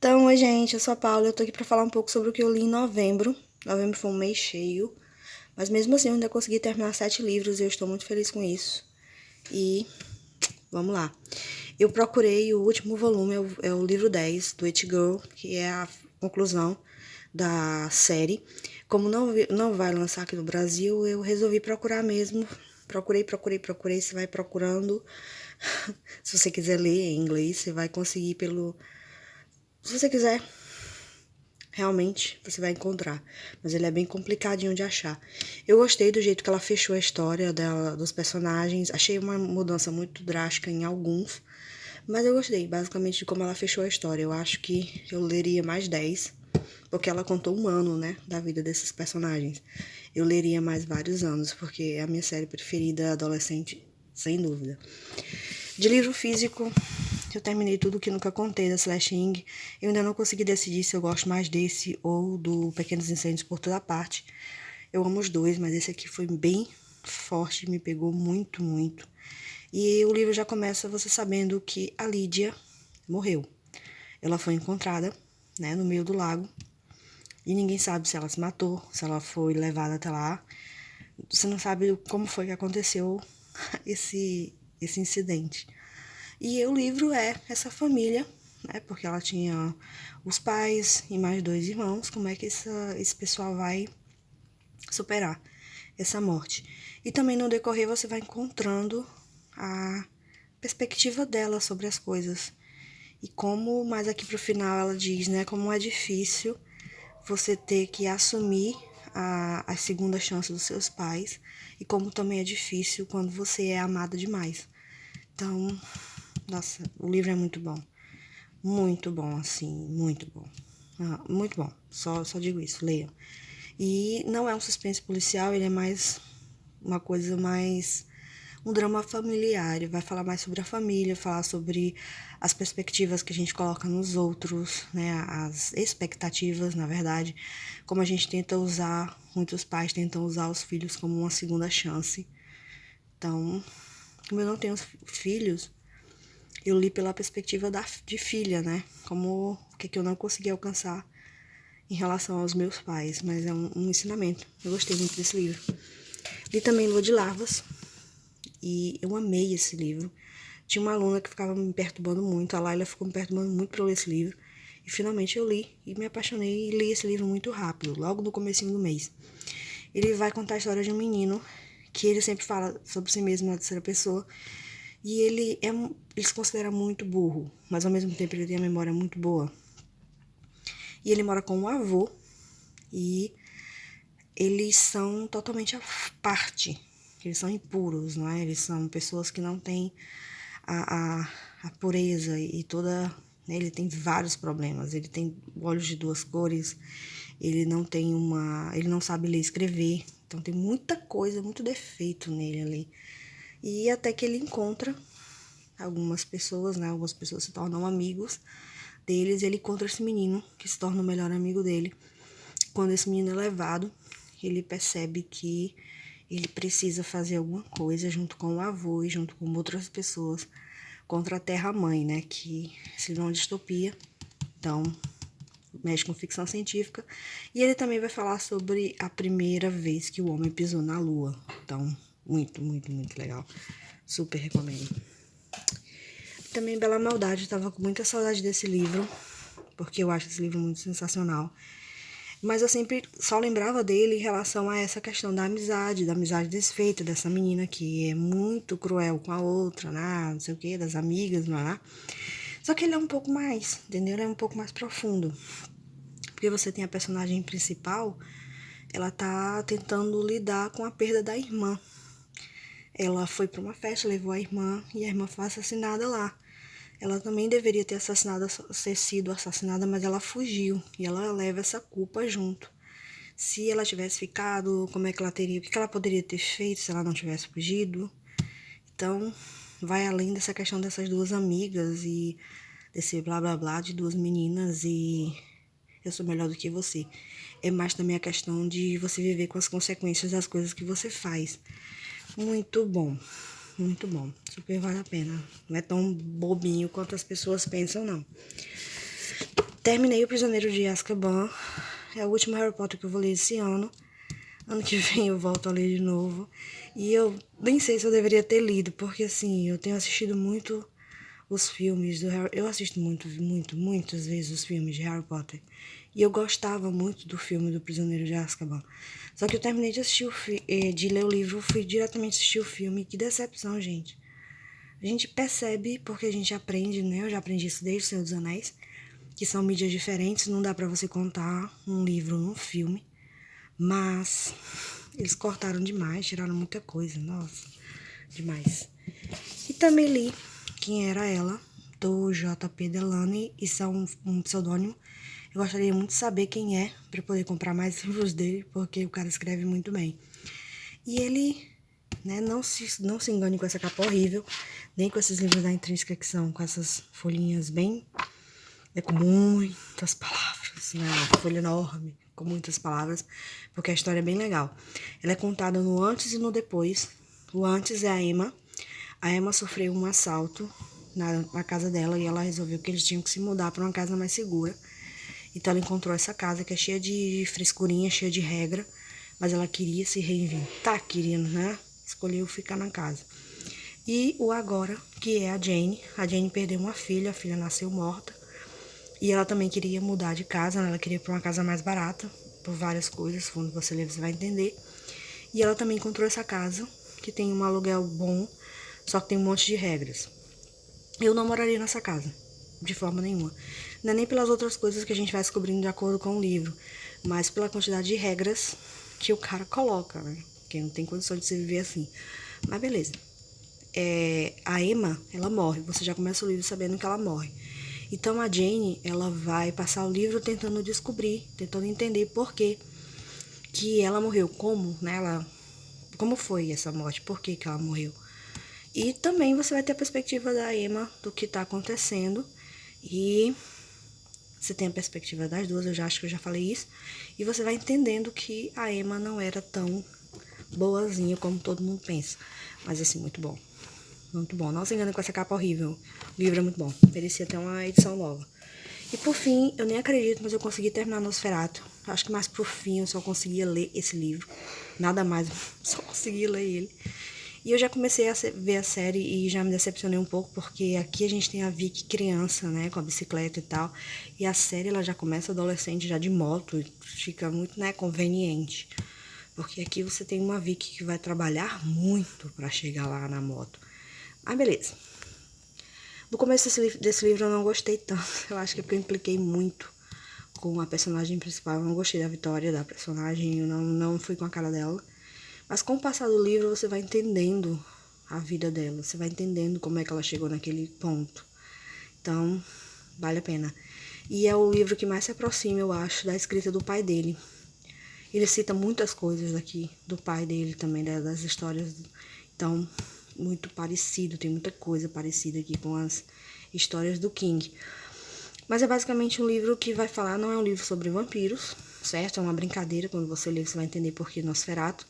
Então, oi gente, eu sou a Paula e eu tô aqui pra falar um pouco sobre o que eu li em novembro. Novembro foi um mês cheio, mas mesmo assim eu ainda consegui terminar 7 livros e eu estou muito feliz com isso. E vamos lá. Eu procurei o último volume, é o livro 10 do It Girl, que é a conclusão da série. Como não vai lançar aqui no Brasil, eu resolvi procurar mesmo. Procurei, você vai procurando. Se você quiser ler em inglês, você vai conseguir pelo... Se você quiser, realmente você vai encontrar, mas ele é bem complicadinho de achar. Eu gostei do jeito que ela fechou a história dela, dos personagens, achei uma mudança muito drástica em alguns, mas eu gostei basicamente de como ela fechou a história. Eu acho que eu leria mais 10, porque ela contou um ano, né, da vida desses personagens. Eu leria mais vários anos, porque é a minha série preferida adolescente, sem dúvida. De livro físico, eu terminei tudo que nunca contei da Celeste Ng. Eu ainda não consegui decidir se eu gosto mais desse ou do Pequenos Incêndios por Toda Parte. Eu amo os dois, mas esse aqui foi bem forte, me pegou muito, muito. E o livro já começa você sabendo que a Lídia morreu. Ela foi encontrada, né, no meio do lago. E ninguém sabe se ela se matou, se ela foi levada até lá. Você não sabe como foi que aconteceu esse incidente. E o livro é essa família, né, porque ela tinha os pais e mais 2 irmãos, como é que esse pessoal vai superar essa morte. E também no decorrer você vai encontrando a perspectiva dela sobre as coisas. E como, mais aqui pro final ela diz, né, como é difícil você ter que assumir a segunda chance dos seus pais, e como também é difícil quando você é amada demais. Então, nossa, o livro é muito bom. Muito bom, assim, muito bom. Muito bom, só digo isso, leiam. E não é um suspense policial, ele é mais uma coisa mais... um drama familiar, ele vai falar mais sobre a família, falar sobre as perspectivas que a gente coloca nos outros, né, as expectativas, na verdade, como a gente tenta usar, muitos pais tentam usar os filhos como uma segunda chance. Então, como eu não tenho filhos, eu li pela perspectiva de filha, né, como o que eu não consegui alcançar em relação aos meus pais, mas é um ensinamento. Eu gostei muito desse livro. Li também Lua de Larvas, e eu amei esse livro. Tinha uma aluna que ficava me perturbando muito, a Laila ficou me perturbando muito para ler esse livro, e finalmente eu li, e me apaixonei, e li esse livro muito rápido, logo no comecinho do mês. Ele vai contar a história de um menino, que ele sempre fala sobre si mesmo na terceira pessoa, e ele se considera muito burro, mas ao mesmo tempo ele tem a memória muito boa. E ele mora com um avô, e eles são totalmente à parte, eles são impuros, não é? Eles são pessoas que não têm a pureza e toda... Né? Ele tem vários problemas, ele tem olhos de 2 cores, ele não tem ele não sabe ler e escrever, então tem muita coisa, muito defeito nele ali. E até que ele encontra algumas pessoas, né? Algumas pessoas se tornam amigos deles, e ele encontra esse menino, que se torna o melhor amigo dele. Quando esse menino é levado, ele percebe que ele precisa fazer alguma coisa junto com o avô e junto com outras pessoas contra a Terra-mãe, né, que se vê uma distopia, então mexe com ficção científica. E ele também vai falar sobre a primeira vez que o homem pisou na Lua, então muito, muito, muito legal, super recomendo. Também Bela Maldade, tava com muita saudade desse livro, porque eu acho esse livro muito sensacional. Mas eu sempre só lembrava dele em relação a essa questão da amizade desfeita, dessa menina que é muito cruel com a outra, né? Não sei o que, das amigas, lá. Só que ele é um pouco mais, entendeu? Ele é um pouco mais profundo. Porque você tem a personagem principal, ela tá tentando lidar com a perda da irmã. Ela foi para uma festa, levou a irmã, e a irmã foi assassinada lá. Ela também deveria ter sido assassinada, mas ela fugiu, e ela leva essa culpa junto. Se ela tivesse ficado, como é que ela teria, o que ela poderia ter feito se ela não tivesse fugido. Então, vai além dessa questão dessas 2 amigas e desse blá blá blá de 2 meninas e eu sou melhor do que você. É mais também a questão de você viver com as consequências das coisas que você faz. Muito bom, super vale a pena. Não é tão bobinho quanto as pessoas pensam, não. Terminei O Prisioneiro de Azkaban. É o último Harry Potter que eu vou ler esse ano. Ano que vem eu volto a ler de novo. E eu nem sei se eu deveria ter lido, porque assim, eu tenho assistido muito os filmes do Harry. Eu assisto muitas vezes os filmes de Harry Potter. E eu gostava muito do filme do Prisioneiro de Azkaban. Só que eu terminei de assistir de ler o livro, fui diretamente assistir o filme. Que decepção, gente. A gente percebe, porque a gente aprende, né? Eu já aprendi isso desde O Senhor dos Anéis, que são mídias diferentes, não dá pra você contar um livro num filme. Mas eles cortaram demais, tiraram muita coisa, nossa, demais. E também li Quem Era Ela, do J.P. Delany, isso é um pseudônimo. Eu gostaria muito de saber quem é, para poder comprar mais livros dele, porque o cara escreve muito bem. E ele, né, não se engane com essa capa horrível, nem com esses livros da Intrínseca, que são com essas folhinhas bem... com muitas palavras, né? Uma folha enorme, com muitas palavras, porque a história é bem legal. Ela é contada no antes e no depois. O antes é a Emma. A Emma sofreu um assalto na casa dela e ela resolveu que eles tinham que se mudar para uma casa mais segura. Então ela encontrou essa casa que é cheia de frescurinha, cheia de regra, mas ela queria se reinventar, querendo, né? Escolheu ficar na casa. E o agora, que é a Jane. A Jane perdeu uma filha, a filha nasceu morta. E ela também queria mudar de casa, né? Ela queria ir para uma casa mais barata, por várias coisas, quando você ler você vai entender. E ela também encontrou essa casa, que tem um aluguel bom, só que tem um monte de regras. Eu não moraria nessa casa, de forma nenhuma. Não é nem pelas outras coisas que a gente vai descobrindo de acordo com o livro, mas pela quantidade de regras que o cara coloca, né? Porque não tem condição de se viver assim. Mas beleza. A Emma, ela morre. Você já começa o livro sabendo que ela morre. Então a Jane, ela vai passar o livro tentando descobrir, tentando entender por que ela morreu, como, né? Como foi essa morte, por que ela morreu. E também você vai ter a perspectiva da Emma do que tá acontecendo. E você tem a perspectiva das duas, eu já acho que eu já falei isso. E você vai entendendo que a Emma não era tão boazinha como todo mundo pensa. Mas assim, muito bom. Muito bom. Não se engane com essa capa horrível. O livro é muito bom. Merecia até uma edição nova. E por fim, eu nem acredito, mas eu consegui terminar Nosferatu. Acho que mais pro fim eu só conseguia ler esse livro. Nada mais, só conseguia ler ele. E eu já comecei a ver a série e já me decepcionei um pouco, porque aqui a gente tem a Vicky criança, né, com a bicicleta e tal. E a série, ela já começa adolescente, já de moto, e fica muito, né, conveniente. Porque aqui você tem uma Vicky que vai trabalhar muito pra chegar lá na moto. Ah, beleza. No começo desse livro eu não gostei tanto. Eu acho que é porque eu impliquei muito com a personagem principal. Eu não gostei da Vitória, da personagem. Eu não fui com a cara dela. Mas com o passar do livro você vai entendendo a vida dela. Você vai entendendo como é que ela chegou naquele ponto. Então, vale a pena. E é o livro que mais se aproxima, eu acho, da escrita do pai dele. Ele cita muitas coisas aqui do pai dele também, das histórias. Então, muito parecido, tem muita coisa parecida aqui com as histórias do King. Mas é basicamente um livro que vai falar, não é um livro sobre vampiros, certo? É uma brincadeira, quando você lê você vai entender por que Nosferatu.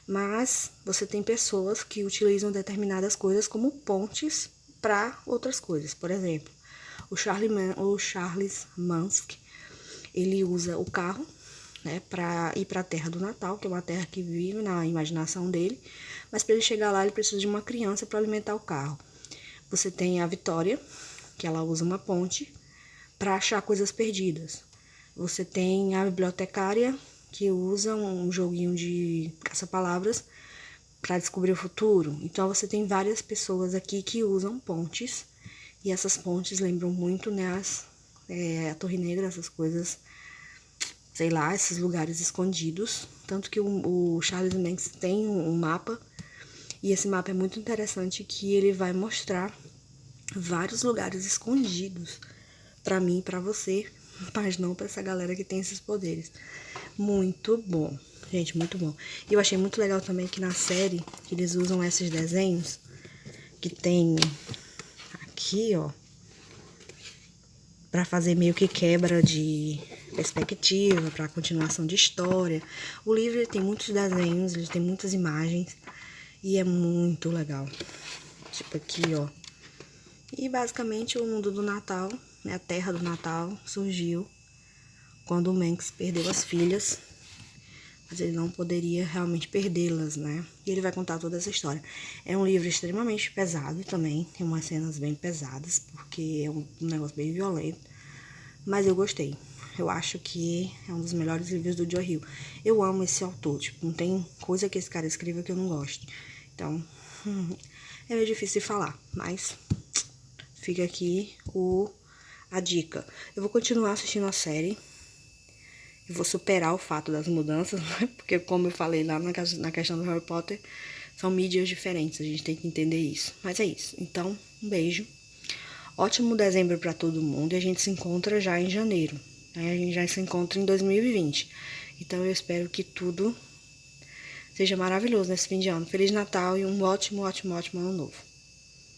Mas você tem pessoas que utilizam determinadas coisas como pontes para outras coisas. Por exemplo, o Charles Mansk, ele usa o carro, né, para ir para a Terra do Natal, que é uma terra que vive na imaginação dele, mas para ele chegar lá ele precisa de uma criança para alimentar o carro. Você tem a Vitória, que ela usa uma ponte para achar coisas perdidas. Você tem a bibliotecária, que usa um joguinho de caça-palavras para descobrir o futuro. Então você tem várias pessoas aqui que usam pontes, e essas pontes lembram muito, né, a Torre Negra, essas coisas, sei lá, esses lugares escondidos. Tanto que o Charles Manson tem um mapa, e esse mapa é muito interessante, que ele vai mostrar vários lugares escondidos para mim e para você, mas não para essa galera que tem esses poderes. Muito bom, gente, muito bom. E eu achei muito legal também que na série eles usam esses desenhos que tem aqui, ó, para fazer meio que quebra de perspectiva, para continuação de história. O livro ele tem muitos desenhos, ele tem muitas imagens e é muito legal. Tipo aqui, ó. E basicamente o mundo do Natal A Terra do Natal surgiu quando o Manx perdeu as filhas, mas ele não poderia realmente perdê-las, né? E ele vai contar toda essa história. É um livro extremamente pesado também, tem umas cenas bem pesadas, porque é um negócio bem violento, mas eu gostei. Eu acho que é um dos melhores livros do Joe Hill. Eu amo esse autor, tipo, não tem coisa que esse cara escreva que eu não goste. Então, é meio difícil de falar, mas fica aqui a dica. Eu vou continuar assistindo a série. Eu vou superar o fato das mudanças, né? Porque como eu falei lá na questão do Harry Potter, são mídias diferentes, a gente tem que entender isso. Mas é isso. Então, um beijo. Ótimo dezembro pra todo mundo e a gente se encontra já em janeiro. Né? A gente já se encontra em 2020. Então eu espero que tudo seja maravilhoso nesse fim de ano. Feliz Natal e um ótimo, ótimo, ótimo ano novo.